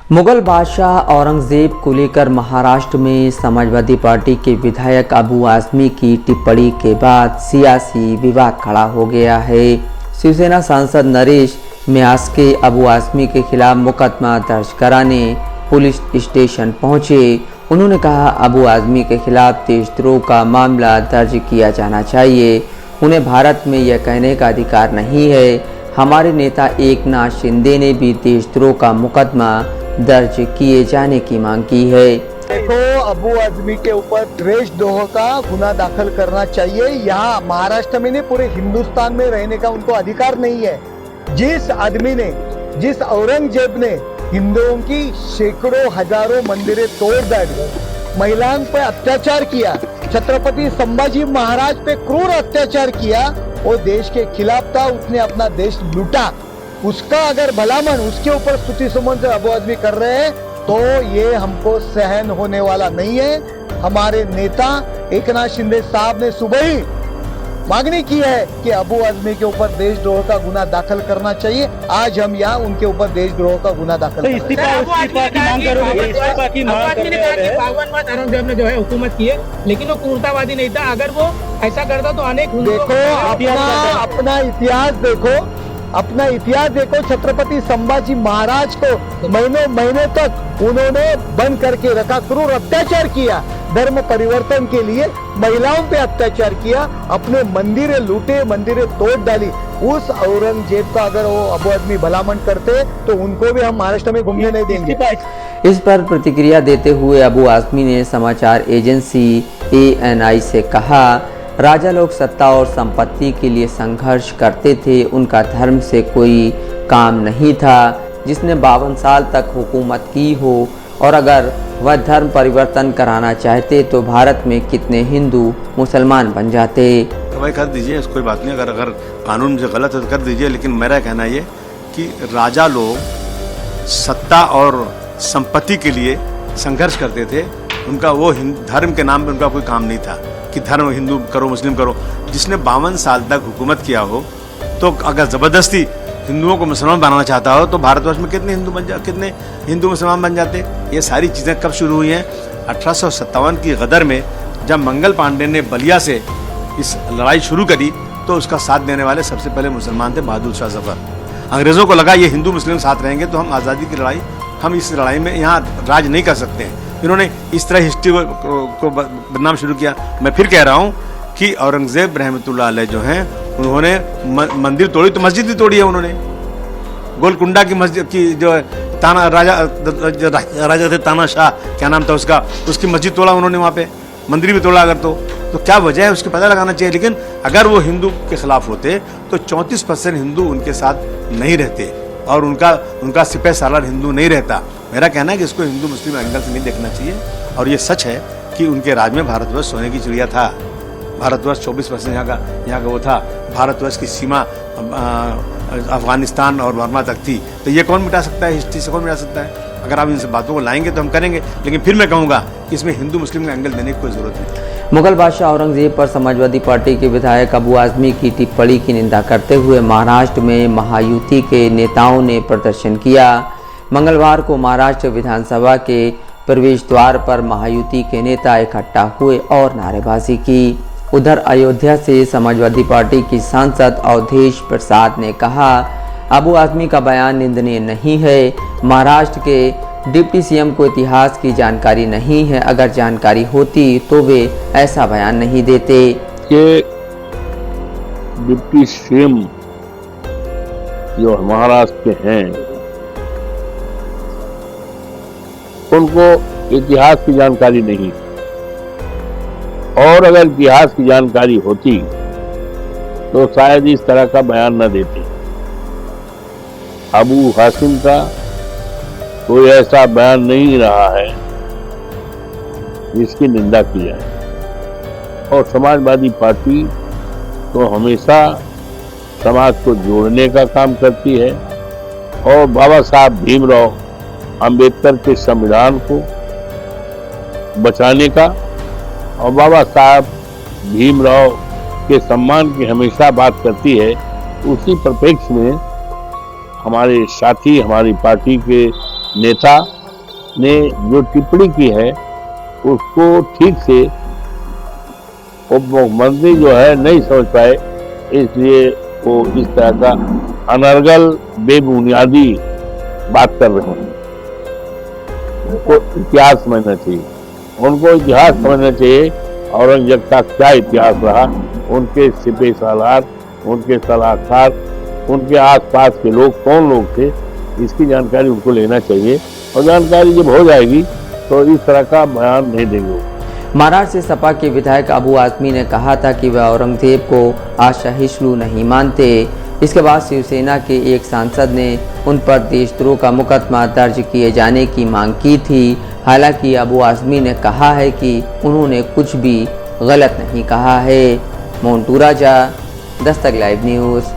मुगल बादशाह औरंगजेब को लेकर महाराष्ट्र में समाजवादी पार्टी के विधायक अबू आज़मी की टिप्पणी के बाद सियासी विवाद खड़ा हो गया है। शिवसेना सांसद नरेश म्यास्के अबू आज़मी के खिलाफ मुकदमा दर्ज कराने पुलिस स्टेशन पहुंचे। उन्होंने कहा, अबू आज़मी के खिलाफ देशद्रोह का मामला दर्ज किया जाना चाहिए। उन्हें भारत में यह कहने का अधिकार नहीं है। हमारे नेता एकनाथ शिंदे ने भी देशद्रोह का मुकदमा दर्ज किए जाने की मांग की है। देखो, अबू आज़मी के ऊपर देशद्रोह का गुना दाखिल करना चाहिए। यहाँ महाराष्ट्र में नहीं, पूरे हिंदुस्तान में रहने का उनको अधिकार नहीं है। जिस आदमी ने, जिस औरंगजेब ने हिंदुओं की सैकड़ों हजारों मंदिरें तोड़ डाली, महिलाओं पे अत्याचार किया, छत्रपति संभाजी महाराज पे क्रूर अत्याचार किया, वो देश के खिलाफ था। उसने अपना देश लूटा। उसका अगर भलामन उसके ऊपर स्तुति सुमन से अबू आज़मी कर रहे हैं तो ये हमको सहन होने वाला नहीं है। हमारे नेता एकनाथ शिंदे साहब ने सुबह ही मांगनी की है कि अबू आज़मी के ऊपर देशद्रोह का गुना दाखिल करना चाहिए। आज हम यहाँ उनके ऊपर देशद्रोह का गुना दाखिल औरंगजेब ने जो है हुकूमत की है, लेकिन वो क्रूरतावादी नहीं था। अगर वो ऐसा करता तो अनेक देखो, अपना इतिहास देखो, अपना इतिहास देखो। छत्रपति संभाजी महाराज को महीनों महीने तक उन्होंने बंद करके रखा, क्रूर अत्याचार किया, धर्म परिवर्तन के लिए महिलाओं पे अत्याचार किया, अपने मंदिरें लूटे, मंदिरें तोड़ डाली। उस औरंगजेब का अगर वो अबू आज़मी भलामन करते तो उनको भी हम महाराष्ट्र में घूमने नहीं देंगे। इस पर प्रतिक्रिया देते हुए अबू आज़मी ने समाचार एजेंसी ANI से कहा, राजा लोग सत्ता और संपत्ति के लिए संघर्ष करते थे। उनका धर्म से कोई काम नहीं था। जिसने 52 साल तक हुकूमत की हो, और अगर वह धर्म परिवर्तन कराना चाहते तो भारत में कितने हिंदू मुसलमान बन जाते। भाई कर दीजिए, कोई बात नहीं। अगर कानून मुझे गलत है तो कर दीजिए, लेकिन मेरा कहना ये कि राजा लोग सत्ता और संपत्ति के लिए संघर्ष करते थे। उनका वो धर्म के नाम पे उनका कोई काम नहीं था कि धर्म हिंदू करो मुस्लिम करो। जिसने 52 साल तक हुकूमत किया हो, तो अगर ज़बरदस्ती हिंदुओं को मुसलमान बनाना चाहता हो तो भारतवर्ष में कितने हिंदू मुसलमान बन जाते। ये सारी चीज़ें कब शुरू हुई हैं? 1857 की गदर में, जब मंगल पांडे ने बलिया से इस लड़ाई शुरू करी तो उसका साथ देने वाले सबसे पहले मुसलमान थे, बहादुर शाह जफर। अंग्रेज़ों को लगा ये हिंदू मुस्लिम साथ रहेंगे तो हम आज़ादी की लड़ाई, हम इस लड़ाई में यहाँ राज नहीं कर सकते हैं। इन्होंने इस तरह हिस्ट्री को बदनाम शुरू किया। मैं फिर कह रहा हूँ कि औरंगजेब रहमतुल्लाह अलैह जो हैं, उन्होंने मंदिर तोड़ी तो मस्जिद भी तोड़ी है। उन्होंने गोलकुंडा की मस्जिद की जो ताना राजा थे, ताना शाह क्या नाम था उसका, उसकी मस्जिद तोड़ा उन्होंने, वहाँ पे मंदिर भी तोड़ा। अगर तो क्या वजह है उसके पता लगाना चाहिए। लेकिन अगर वो हिंदू के खिलाफ होते तो 34% हिंदू उनके साथ नहीं रहते और उनका सिपह सालार हिंदू नहीं रहता। मेरा कहना है कि इसको हिंदू मुस्लिम एंगल से नहीं देखना चाहिए। और ये सच है कि उनके राज में भारतवर्ष सोने की चिड़िया था। भारतवर्ष 24% यहाँ का वो था। भारतवर्ष की सीमा अफगानिस्तान और बर्मा तक थी। तो ये कौन मिटा सकता है? हिस्ट्री से कौन मिटा सकता है? अगर आप इन सब बातों को लाएंगे तो हम करेंगे, लेकिन फिर मैं कहूँगा कि इसमें हिंदू मुस्लिम का एंगल देने की कोई ज़रूरत नहीं। मुगल बादशाह औरंगजेब पर समाजवादी पार्टी के विधायक अबू आज़मी की टिप्पणी की निंदा करते हुए महाराष्ट्र में महायुति के नेताओं ने प्रदर्शन किया। मंगलवार को महाराष्ट्र विधानसभा के प्रवेश द्वार पर महायुति के नेता इकट्ठा हुए और नारेबाजी की। उधर अयोध्या से समाजवादी पार्टी की सांसद अवधेश प्रसाद ने कहा, अबू आज़मी का बयान निंदनीय नहीं है। महाराष्ट्र के डिप्टी CM को इतिहास की जानकारी नहीं है। अगर जानकारी होती तो वे ऐसा बयान नहीं देते। कि डिप्टी CM जो महाराष्ट्र के हैं, उनको इतिहास की जानकारी नहीं, और अगर इतिहास की जानकारी होती तो शायद इस तरह का बयान न देते। अबू हाशिम का कोई ऐसा बयान नहीं रहा है जिसकी निंदा की जाए। और समाजवादी पार्टी तो हमेशा समाज को जोड़ने का काम करती है और बाबा साहब भीमराव अंबेडकर के संविधान को बचाने का और बाबा साहब भीमराव के सम्मान की हमेशा बात करती है। उसी परिप्रेक्ष्य में हमारे साथी, हमारी पार्टी के नेता ने जो टिप्पणी की है उसको ठीक से उप मुख्यमंत्री जो है नहीं समझ पाए, इसलिए वो इस तरह का अनर्गल बेबुनियादी बात कर रहे हैं। उनको इतिहास समझना चाहिए, उनको इतिहास समझना चाहिए। औरंगजेब का क्या इतिहास रहा, उनके सिपह सालार, उनके सलाहकार, उनके आसपास के लोग कौन लोग थे, इसकी जानकारी उनको लेना चाहिए। और जानकारी जब हो जाएगी तो इस तरह का बयान नहीं देंगे। महाराष्ट्र से सपा के विधायक अबू आजमी ने कहा था कि वह औरंगजेब को असहिष्णु नहीं मानते। इसके बाद शिवसेना के एक सांसद ने उन पर देशद्रोह का मुकदमा दर्ज किए जाने की मांग की थी। हालांकि अबू आजमी ने कहा है कि उन्होंने कुछ भी गलत नहीं कहा है। मोन्टू राजा, दस्तक लाइव न्यूज़।